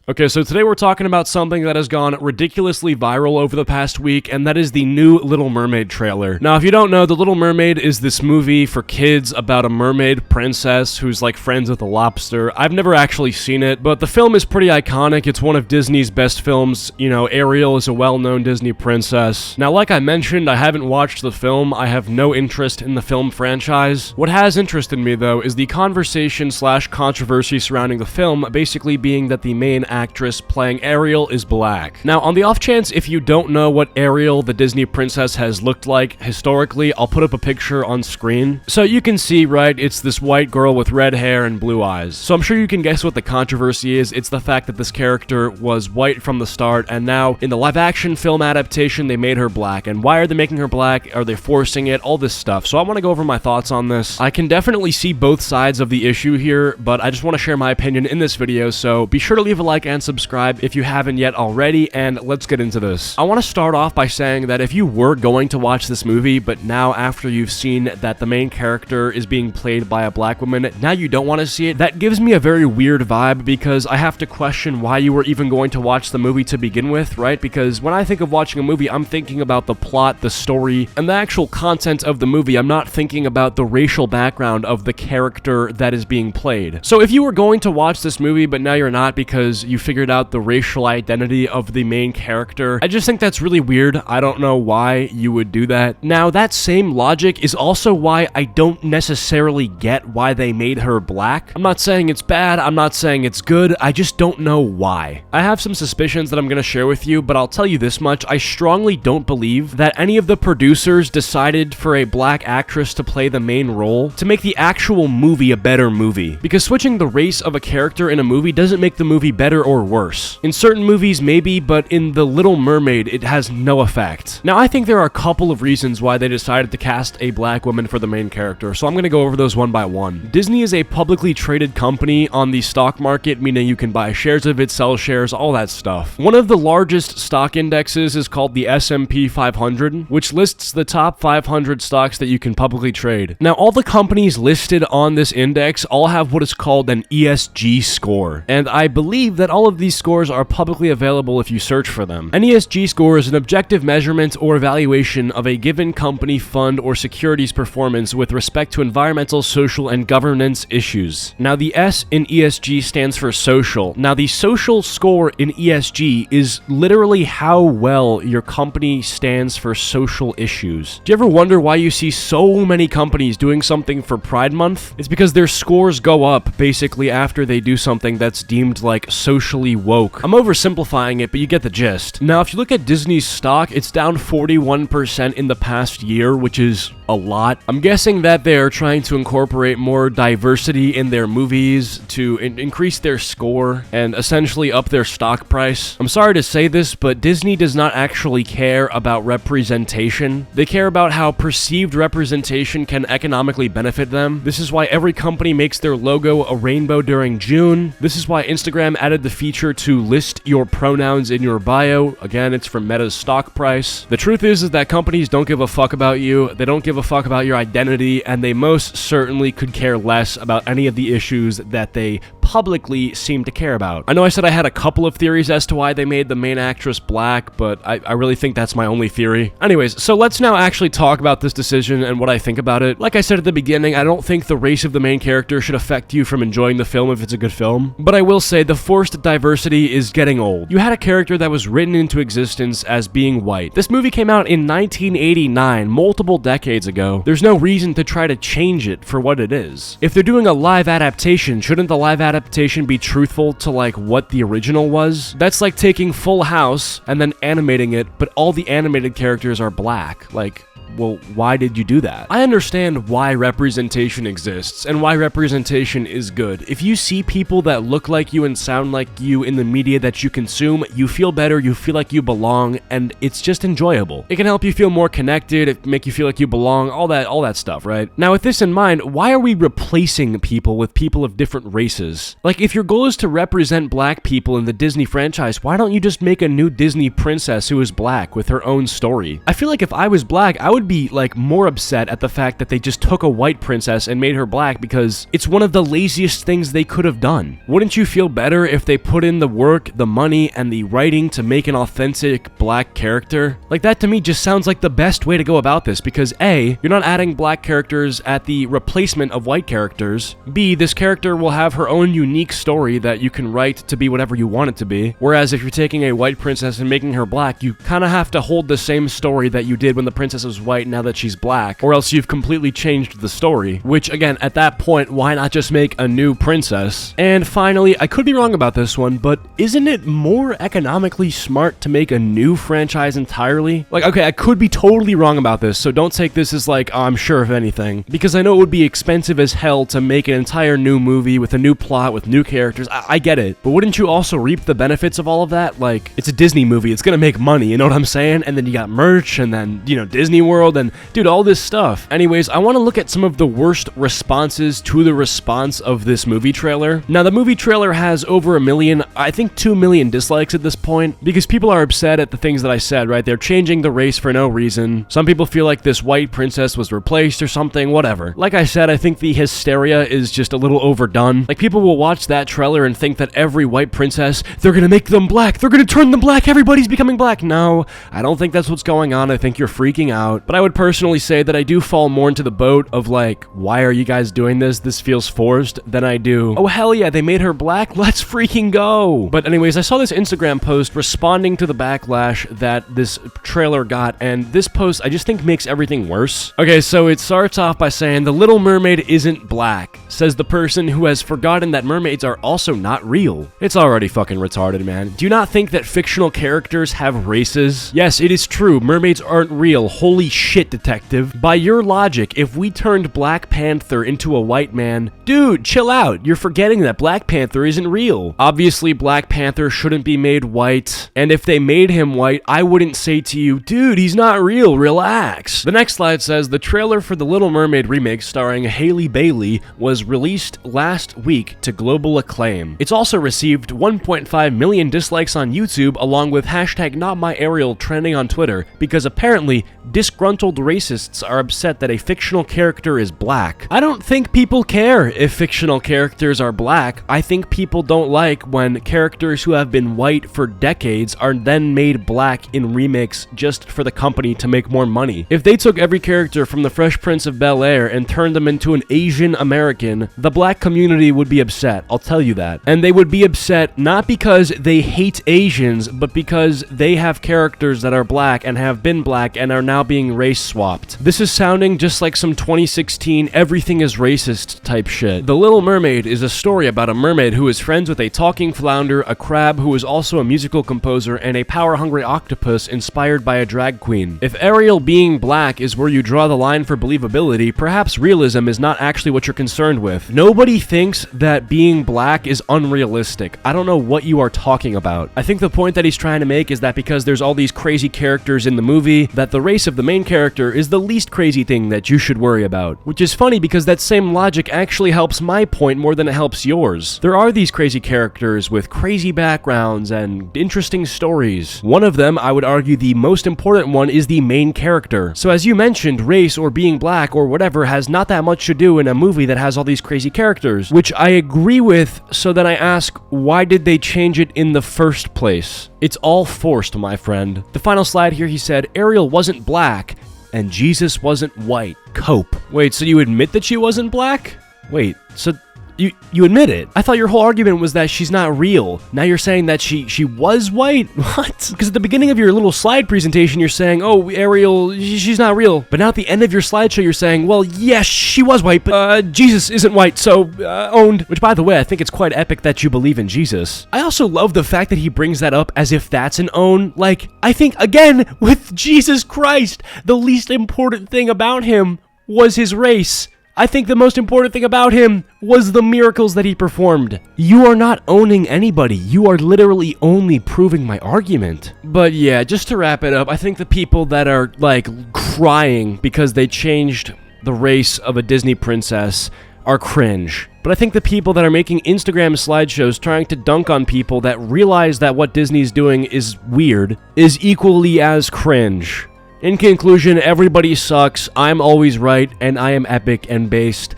Okay, so today we're talking about something that has gone ridiculously viral over the past week, and that is the new Little Mermaid trailer. Now, if you don't know, The Little Mermaid is this movie for kids about a mermaid princess who's like friends with a lobster. I've never actually seen it, but the film is pretty iconic. It's one of Disney's best films. You know, Ariel is a well-known Disney princess. Now, like I mentioned, I haven't watched the film. I have no interest in the film franchise. What has interested me, though, is the conversation/controversy surrounding the film, basically being that the main actress playing Ariel is black. Now, on the off chance if you don't know what Ariel, the Disney princess, has looked like historically, I'll put up a picture on screen. So you can see, right, it's this white girl with red hair and blue eyes. So I'm sure you can guess what the controversy is. It's the fact that this character was white from the start, and now in the live-action film adaptation, they made her black. And why are they making her black? Are they forcing it? All this stuff. So I want to go over my thoughts on this. I can definitely see both sides of the issue here, but I just want to share my opinion in this video, so be sure to leave a like and subscribe if you haven't yet already, and let's get into this. I want to start off by saying that if you were going to watch this movie, but now after you've seen that the main character is being played by a black woman, now you don't want to see it, that gives me a very weird vibe, because I have to question why you were even going to watch the movie to begin with, right? Because when I think of watching a movie, I'm thinking about the plot, the story, and the actual content of the movie. I'm not thinking about the racial background of the character that is being played. So if you were going to watch this movie, but now you're not because you figured out the racial identity of the main character, I just think that's really weird. I don't know why you would do that. Now, that same logic is also why I don't necessarily get why they made her black. I'm not saying it's bad, I'm not saying it's good, I just don't know why. I have some suspicions that I'm going to share with you, but I'll tell you this much, I strongly don't believe that any of the producers decided for a black actress to play the main role to make the actual movie a better movie. Because switching the race of a character in a movie doesn't make the movie better or worse. In certain movies, maybe, but in The Little Mermaid, it has no effect. Now, I think there are a couple of reasons why they decided to cast a black woman for the main character, so I'm going to go over those one by one. Disney is a publicly traded company on the stock market, meaning you can buy shares of it, sell shares, all that stuff. One of the largest stock indexes is called the S&P 500, which lists the top 500 stocks that you can publicly trade. Now, all the companies listed on this index all have what is called an ESG score, and I believe that all of these scores are publicly available if you search for them. An ESG score is an objective measurement or evaluation of a given company, fund, or security's performance with respect to environmental, social, and governance issues. Now, the S in ESG stands for social. Now, the social score in ESG is literally how well your company stands for social issues. Do you ever wonder why you see so many companies doing something for Pride Month? It's because their scores go up basically after they do something that's deemed like socially woke. I'm oversimplifying it, but you get the gist. Now, if you look at Disney's stock, it's down 41% in the past year, which is a lot. I'm guessing that they're trying to incorporate more diversity in their movies to increase their score and essentially up their stock price. I'm sorry to say this, but Disney does not actually care about representation. They care about how perceived representation can economically benefit them. This is why every company makes their logo a rainbow during June. This is why Instagram added the feature to list your pronouns in your bio. Again, it's from Meta's stock price. The truth is that companies don't give a fuck about you. They don't give a fuck about your identity, and they most certainly could care less about any of the issues that they publicly seem to care about. I know I said I had a couple of theories as to why they made the main actress black, but I really think that's my only theory. Anyways, so let's now actually talk about this decision and what I think about it. Like I said at the beginning, I don't think the race of the main character should affect you from enjoying the film if it's a good film, but I will say the forced diversity is getting old. You had a character that was written into existence as being white. This movie came out in 1989, multiple decades ago. There's no reason to try to change it for what it is. If they're doing a live adaptation, shouldn't the live adaptation be truthful to like what the original was? That's like taking Full House and then animating it, but all the animated characters are black. Like, well, why did you do that? I understand why representation exists and why representation is good. If you see people that look like you and sound like you in the media that you consume, you feel better, you feel like you belong, and it's just enjoyable. It can help you feel more connected, it make you feel like you belong, all that stuff, right? Now, with this in mind, why are we replacing people with people of different races? Like, if your goal is to represent black people in the Disney franchise, why don't you just make a new Disney princess who is black with her own story? I feel like if I was black, I would would be, like, more upset at the fact that they just took a white princess and made her black because it's one of the laziest things they could have done. Wouldn't you feel better if they put in the work, the money, and the writing to make an authentic black character? Like, that to me just sounds like the best way to go about this because A, you're not adding black characters at the replacement of white characters. B, this character will have her own unique story that you can write to be whatever you want it to be. Whereas if you're taking a white princess and making her black, you kind of have to hold the same story that you did when the princess was white now that she's black, or else you've completely changed the story. Which, again, at that point, why not just make a new princess? And finally, I could be wrong about this one, but isn't it more economically smart to make a new franchise entirely? Like, okay, I could be totally wrong about this, so don't take this as like, oh, I'm sure of anything. Because I know it would be expensive as hell to make an entire new movie with a new plot, with new characters. I get it. But wouldn't you also reap the benefits of all of that? Like, it's a Disney movie. It's gonna make money, you know what I'm saying? And then you got merch, and then, you know, Disney World, and dude, all this stuff. Anyways, I want to look at some of the worst responses to the response of this movie trailer. Now, the movie trailer has over 1 million, I think 2 million dislikes at this point, because people are upset at the things that I said, right? They're changing the race for no reason. Some people feel like this white princess was replaced or something, whatever. Like I said, I think the hysteria is just a little overdone. Like, people will watch that trailer and think that every white princess, they're gonna make them black, they're gonna turn them black, everybody's becoming black. No, I don't think that's what's going on. I think you're freaking out. But I would personally say that I do fall more into the boat of like, why are you guys doing this? This feels forced, than I do, oh hell yeah, they made her black, let's freaking go. But anyways, I saw this Instagram post responding to the backlash that this trailer got, and this post I just think makes everything worse. Okay, so it starts off by saying, the Little Mermaid isn't black, says the person who has forgotten that mermaids are also not real. It's already fucking retarded, man. Do you not think that fictional characters have races? Yes, it is true, mermaids aren't real. Holy shit, detective. By your logic, if we turned Black Panther into a white man, dude, chill out. You're forgetting that Black Panther isn't real. Obviously, Black Panther shouldn't be made white, and if they made him white, I wouldn't say to you, dude, he's not real, relax. The next slide says, the trailer for the Little Mermaid remake starring Hailey Bailey was released last week to global acclaim. It's also received 1.5 million dislikes on YouTube, along with hashtag #NotMyAriel trending on Twitter, because apparently disgruntled racists are upset that a fictional character is black. I don't think people care if fictional characters are black. I think people don't like when characters who have been white for decades are then made black in remakes just for the company to make more money. If they took every character from the Fresh Prince of Bel-Air and turned them into an Asian American, the black community would be upset, I'll tell you that. And they would be upset not because they hate Asians, but because they have characters that are black and have been black and are now being race swapped. This is sounding just like some 2016 everything is racist type shit. The Little Mermaid is a story about a mermaid who is friends with a talking flounder, a crab who is also a musical composer, and a power-hungry octopus inspired by a drag queen. If Ariel being black is where you draw the line for believability, perhaps realism is not actually what you're concerned with. Nobody thinks that being black is unrealistic. I don't know what you are talking about. I think the point that he's trying to make is that because there's all these crazy characters in the movie, that the race of the main character is the least crazy thing that you should worry about. Which is funny because that same logic actually helps my point more than it helps yours. There are these crazy characters with crazy backgrounds and interesting stories. One of them, I would argue the most important one, is the main character. So as you mentioned, race or being black or whatever has not that much to do in a movie that has all these crazy characters, which I agree with. So then I ask, why did they change it in the first place? It's all forced, my friend. The final slide here, he said, Ariel wasn't black and Jesus wasn't white. Cope. Wait, so you admit that she wasn't black? Wait, so you admit it? I thought your whole argument was that she's not real. Now you're saying that she was white? What? Because at the beginning of your little slide presentation, you're saying, oh, Ariel, she's not real. But now at the end of your slideshow, you're saying, well, yes, she was white, but Jesus isn't white, so owned. Which, by the way, I think it's quite epic that you believe in Jesus. I also love the fact that he brings that up as if that's an own. Like, I think, again, with Jesus Christ, the least important thing about him was his race. I think the most important thing about him was the miracles that he performed. You are not owning anybody. You are literally only proving my argument. But yeah, just to wrap it up, I think the people that are, like, crying because they changed the race of a Disney princess are cringe. But I think the people that are making Instagram slideshows trying to dunk on people that realize that what Disney's doing is weird is equally as cringe. In conclusion, everybody sucks, I'm always right, and I am epic and based.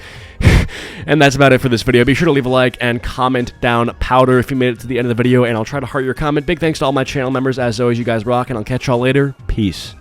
And that's about it for this video. Be sure to leave a like and comment down powder if you made it to the end of the video, and I'll try to heart your comment. Big thanks to all my channel members. As always, you guys rock, and I'll catch y'all later. Peace.